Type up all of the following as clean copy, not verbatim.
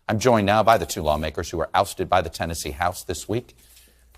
I'm joined now by the two lawmakers who were ousted by the Tennessee House this week,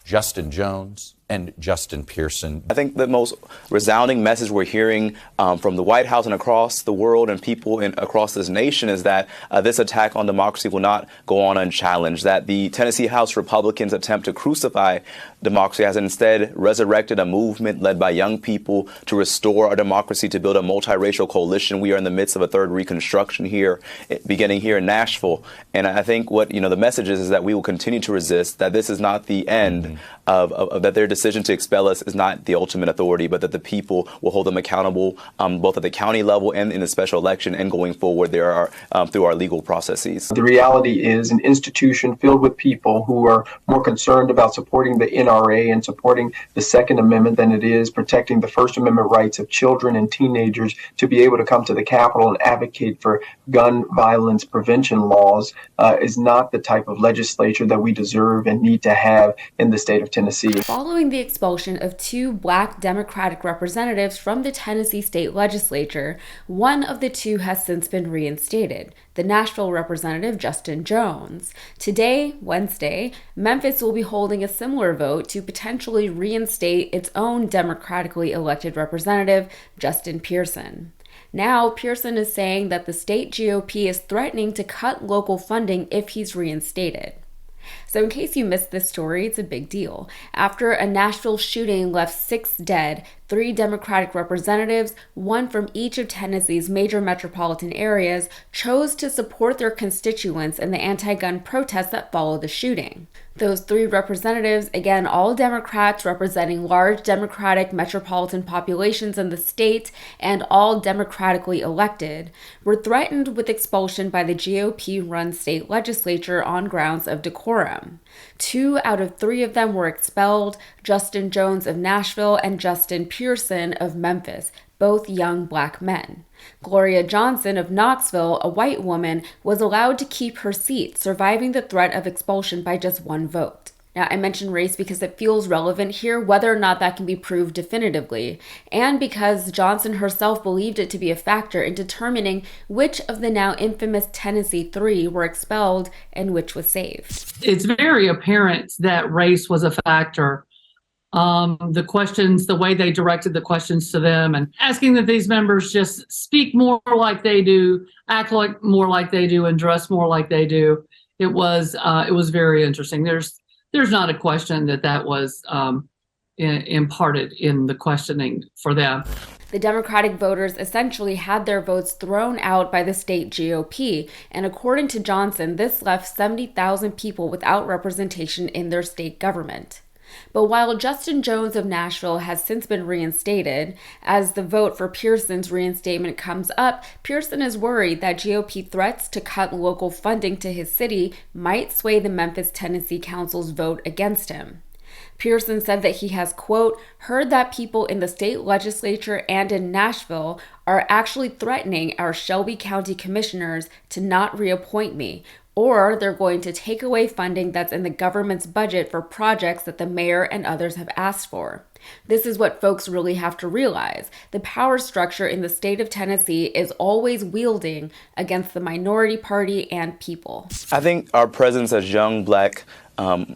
Justin Jones and Justin Pearson. I think the most resounding message we're hearing from the White House and across the world and people across this nation is that this attack on democracy will not go on unchallenged, that the Tennessee House Republicans' attempt to crucify democracy has instead resurrected a movement led by young people to restore our democracy, to build a multiracial coalition. We are in the midst of a third Reconstruction here, beginning here in Nashville. And I think what, the message is that we will continue to resist, that this is not the end of that their decision to expel us is not the ultimate authority, but that the people will hold them accountable both at the county level and in the special election and going forward there are through our legal processes. The reality is an institution filled with people who are more concerned about supporting the NRA and supporting the Second Amendment than it is protecting the First Amendment rights of children and teenagers to be able to come to the Capitol and advocate for gun violence prevention laws is not the type of legislature that we deserve and need to have in the state of Tennessee. Following the expulsion of two Black Democratic representatives from the Tennessee state legislature, one of the two has since been reinstated, the Nashville representative Justin Jones. Today, Wednesday, Memphis will be holding a similar vote to potentially reinstate its own democratically elected representative, Justin Pearson. Now, Pearson is saying that the state GOP is threatening to cut local funding if he's reinstated. So in case you missed this story, it's a big deal. After a Nashville shooting left 6 dead, 3 Democratic representatives, one from each of Tennessee's major metropolitan areas, chose to support their constituents in the anti-gun protests that followed the shooting. Those 3 representatives, again all Democrats representing large Democratic metropolitan populations in the state and all democratically elected, were threatened with expulsion by the GOP-run state legislature on grounds of decorum. 2 out of 3 of them were expelled, Justin Jones of Nashville and Justin Pearson of Memphis, both young Black men. Gloria Johnson of Knoxville, a white woman, was allowed to keep her seat, surviving the threat of expulsion by just 1 vote. Now, I mention race because it feels relevant here, whether or not that can be proved definitively, and because Johnson herself believed it to be a factor in determining which of the now infamous Tennessee 3 were expelled and which was saved. It's very apparent that race was a factor. The questions, the way they directed the questions to them and asking that these members just speak more like they do, act like more like they do, and dress more like they do. It was very interesting. There's not a question that was imparted in the questioning for them. The Democratic voters essentially had their votes thrown out by the state GOP, and according to Johnson, this left 70,000 people without representation in their state government. But while Justin Jones of Nashville has since been reinstated, as the vote for Pearson's reinstatement comes up, Pearson is worried that GOP threats to cut local funding to his city might sway the Memphis, Tennessee Council's vote against him. Pearson said that he has, quote, heard that people in the state legislature and in Nashville are actually threatening our Shelby County commissioners to not reappoint me, or they're going to take away funding that's in the government's budget for projects that the mayor and others have asked for. This is what folks really have to realize. The power structure in the state of Tennessee is always wielding against the minority party and people. I think our presence as young Black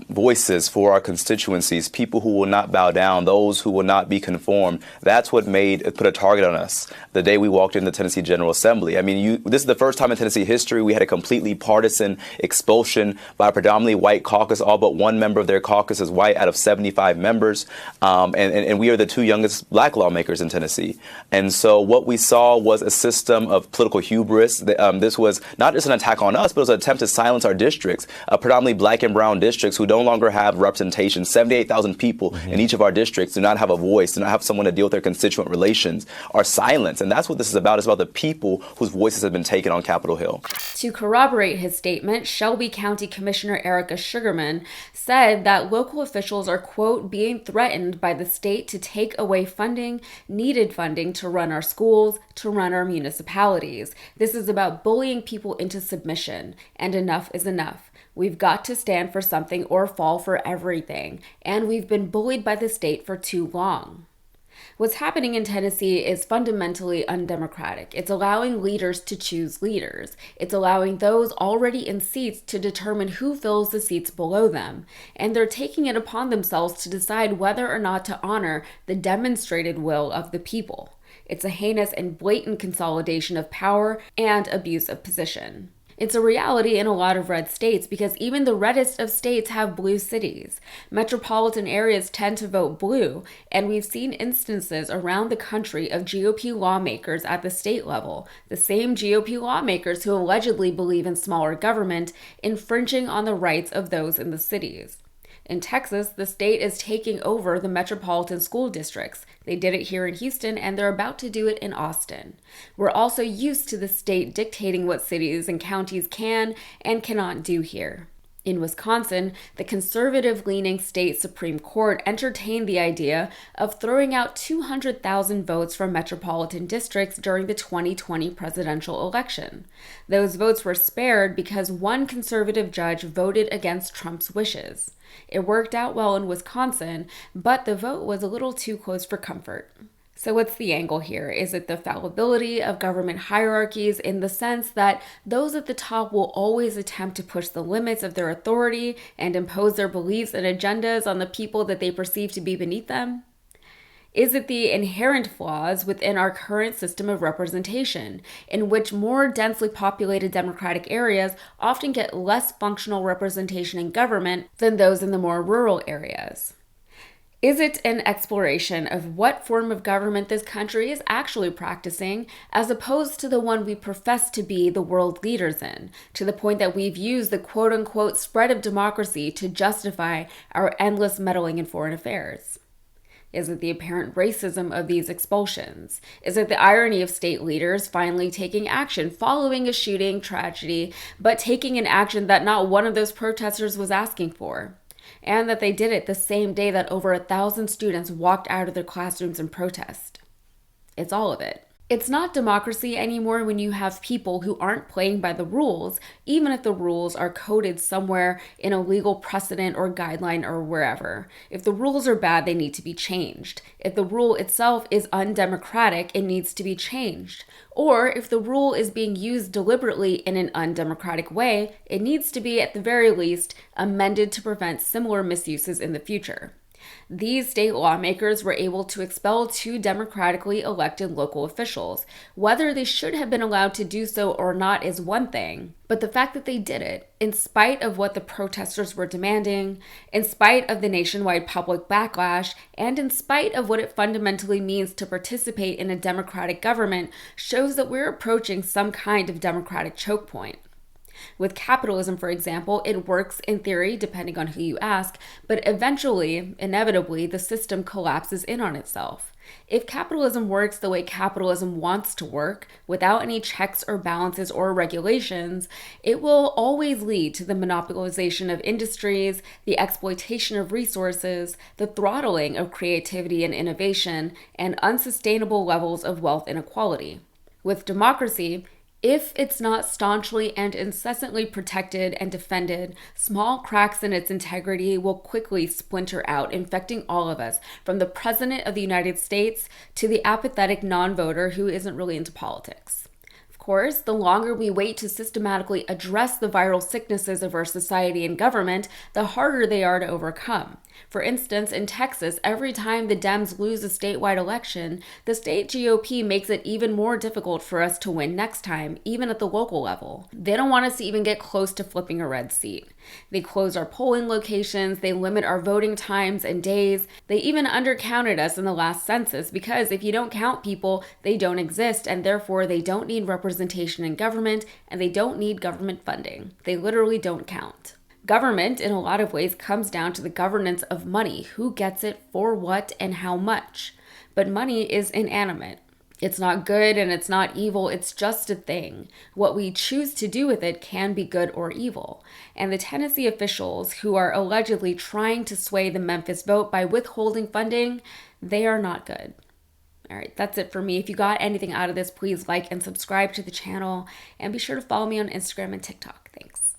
voices for our constituencies, people who will not bow down, those who will not be conformed. That's what put a target on us the day we walked in the Tennessee General Assembly. I mean, this is the first time in Tennessee history we had a completely partisan expulsion by a predominantly white caucus. All but 1 member of their caucus is white out of 75 members. And we are the 2 youngest Black lawmakers in Tennessee. And so what we saw was a system of political hubris. This was not just an attack on us, but it was an attempt to silence our districts, predominantly Black and brown districts who no longer have representation. 78,000 people in each of our districts do not have a voice, do not have someone to deal with their constituent relations, are silenced. And that's what this is about. It's about the people whose voices have been taken on Capitol Hill. To corroborate his statement, Shelby County Commissioner Erica Sugarman said that local officials are, quote, being threatened by the state to take away needed funding to run our schools, to run our municipalities. This is about bullying people into submission, and enough is enough. We've got to stand for something or fall for everything, and we've been bullied by the state for too long. What's happening in Tennessee is fundamentally undemocratic. It's allowing leaders to choose leaders. It's allowing those already in seats to determine who fills the seats below them. And they're taking it upon themselves to decide whether or not to honor the demonstrated will of the people. It's a heinous and blatant consolidation of power and abuse of position. It's a reality in a lot of red states because even the reddest of states have blue cities. Metropolitan areas tend to vote blue, and we've seen instances around the country of GOP lawmakers at the state level, the same GOP lawmakers who allegedly believe in smaller government, infringing on the rights of those in the cities. In Texas, the state is taking over the metropolitan school districts. They did it here in Houston, and they're about to do it in Austin. We're also used to the state dictating what cities and counties can and cannot do here. In Wisconsin, the conservative-leaning state Supreme Court entertained the idea of throwing out 200,000 votes from metropolitan districts during the 2020 presidential election. Those votes were spared because one conservative judge voted against Trump's wishes. It worked out well in Wisconsin, but the vote was a little too close for comfort. So what's the angle here? Is it the fallibility of government hierarchies in the sense that those at the top will always attempt to push the limits of their authority and impose their beliefs and agendas on the people that they perceive to be beneath them? Is it the inherent flaws within our current system of representation, in which more densely populated democratic areas often get less functional representation in government than those in the more rural areas? Is it an exploration of what form of government this country is actually practicing, as opposed to the one we profess to be the world leaders in, to the point that we've used the quote-unquote spread of democracy to justify our endless meddling in foreign affairs? Is it the apparent racism of these expulsions? Is it the irony of state leaders finally taking action following a shooting tragedy, but taking an action that not one of those protesters was asking for? And that they did it the same day that over 1,000 students walked out of their classrooms in protest. It's all of it. It's not democracy anymore when you have people who aren't playing by the rules, even if the rules are coded somewhere in a legal precedent or guideline or wherever. If the rules are bad, they need to be changed. If the rule itself is undemocratic, it needs to be changed. Or if the rule is being used deliberately in an undemocratic way, it needs to be, at the very least, amended to prevent similar misuses in the future. These state lawmakers were able to expel 2 democratically elected local officials. Whether they should have been allowed to do so or not is one thing, but the fact that they did it, in spite of what the protesters were demanding, in spite of the nationwide public backlash, and in spite of what it fundamentally means to participate in a democratic government, shows that we're approaching some kind of democratic choke point. With capitalism, for example, it works in theory, depending on who you ask, but eventually, inevitably, the system collapses in on itself. If capitalism works the way capitalism wants to work, without any checks or balances or regulations, it will always lead to the monopolization of industries, the exploitation of resources, the throttling of creativity and innovation, and unsustainable levels of wealth inequality. With democracy, if it's not staunchly and incessantly protected and defended, small cracks in its integrity will quickly splinter out, infecting all of us, from the President of the United States to the apathetic non-voter who isn't really into politics. Of course, the longer we wait to systematically address the viral sicknesses of our society and government, the harder they are to overcome. For instance, in Texas, every time the Dems lose a statewide election, the state GOP makes it even more difficult for us to win next time, even at the local level. They don't want us to even get close to flipping a red seat. They close our polling locations, they limit our voting times and days. They even undercounted us in the last census because if you don't count people, they don't exist, and therefore they don't need representation in government, and they don't need government funding. They literally don't count. Government, in a lot of ways, comes down to the governance of money. Who gets it, for what, and how much? But money is inanimate. It's not good and it's not evil, it's just a thing. What we choose to do with it can be good or evil. And the Tennessee officials who are allegedly trying to sway the Memphis vote by withholding funding, they are not good. All right, that's it for me. If you got anything out of this, please like and subscribe to the channel, and be sure to follow me on Instagram and TikTok. Thanks.